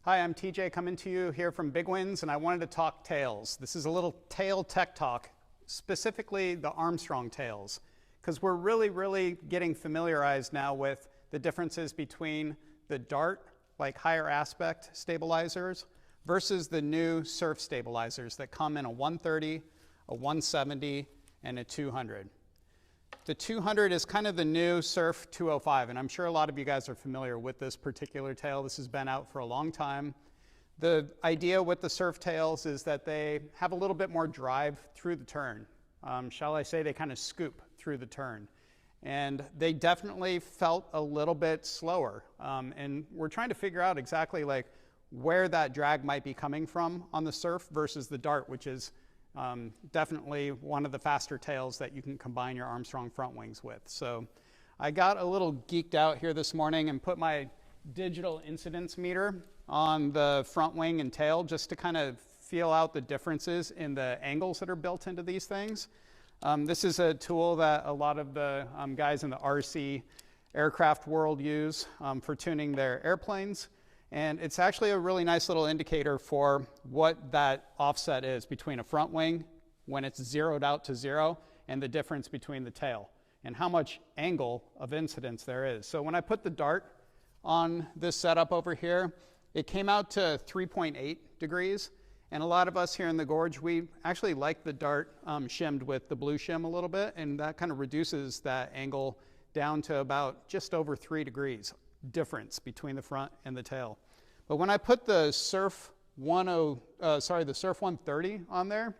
Hi, I'm TJ coming to you here from Big Winds, and I wanted to talk tails. This is a little tail tech talk, specifically the Armstrong tails, because we're really getting familiarized now with the differences between the Dart, like higher aspect stabilizers, versus the new surf stabilizers that come in a 130, a 170, and a 200. The 200 is kind of the new Surf 205, and I'm sure a lot of you guys are familiar with this particular tail. This has been out for a long time. The idea with the surf tails is that they have a little bit more drive through the turn. Shall I say they kind of scoop through the turn. And they definitely felt a little bit slower. And we're trying to figure out exactly like where that drag might be coming from on the surf versus the Dart, which is definitely one of the faster tails that you can combine your Armstrong front wings with. So I got a little geeked out here this morning and put my digital incidence meter on the front wing and tail just to kind of feel out the differences in the angles that are built into these things. This is a tool that a lot of the guys in the RC aircraft world use for tuning their airplanes. And it's actually a really nice little indicator for what that offset is between a front wing when it's zeroed out to zero and the difference between the tail and how much angle of incidence there is. So when I put the Dart on this setup over here, it came out to 3.8 degrees. And a lot of us here in the gorge, we actually like the Dart shimmed with the blue shim a little bit, and that kind of reduces that angle down to about just over 3 degrees difference between the front and the tail. But when I put the Surf 130 on there,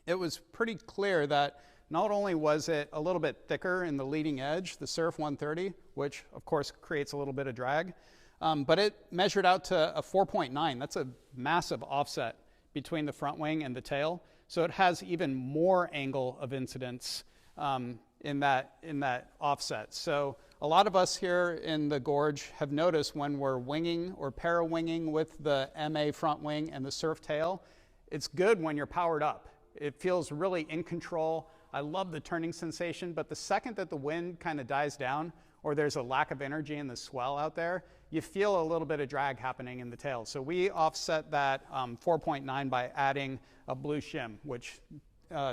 it was pretty clear that not only was it a little bit thicker in the leading edge, the Surf 130, which of course creates a little bit of drag, but it measured out to a 4.9. That's a massive offset between the front wing and the tail. So it has even more angle of incidence in that offset. So a lot of us here in the gorge have noticed when we're winging or para-winging with the MA front wing and the surf tail, it's good when you're powered up. It feels really in control. I love the turning sensation, but the second that the wind kind of dies down or there's a lack of energy in the swell out there, you feel a little bit of drag happening in the tail. So we offset that 4.9 by adding a blue shim, which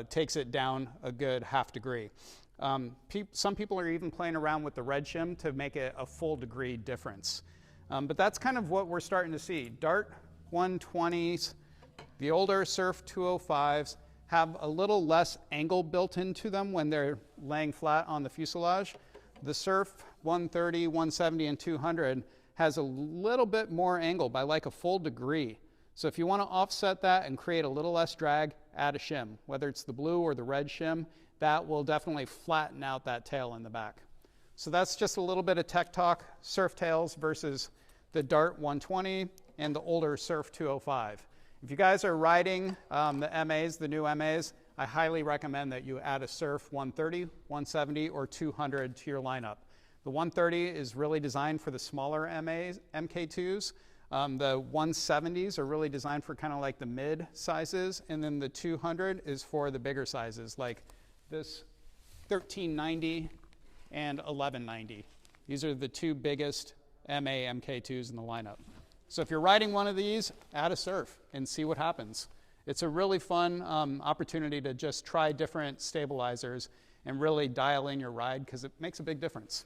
takes it down a good ½ degree. Some people are even playing around with the red shim to make it a full degree difference. But that's kind of what we're starting to see. Dart 120s, the older Surf 205s have a little less angle built into them when they're laying flat on the fuselage. The Surf 130, 170, and 200 has a little bit more angle by like a full degree. So if you want to offset that and create a little less drag, add a shim, whether it's the blue or the red shim. That will definitely flatten out that tail in the back. So that's just a little bit of tech talk, surf tails versus the Dart 120 and the older Surf 205. If you guys are riding the MAs, the new MAs, I highly recommend that you add a Surf 130, 170, or 200 to your lineup. The 130 is really designed for the smaller MAs, MK2s. The 170s are really designed for kind of like the mid sizes, and then the 200 is for the bigger sizes, like this 1390 and 1190. These are the two biggest MA MK2s in the lineup. So if you're riding one of these, add a Surf and see what happens. It's a really fun opportunity to just try different stabilizers and really dial in your ride because it makes a big difference.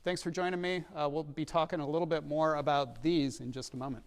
Thanks for joining me. We'll be talking a little bit more about these in just a moment.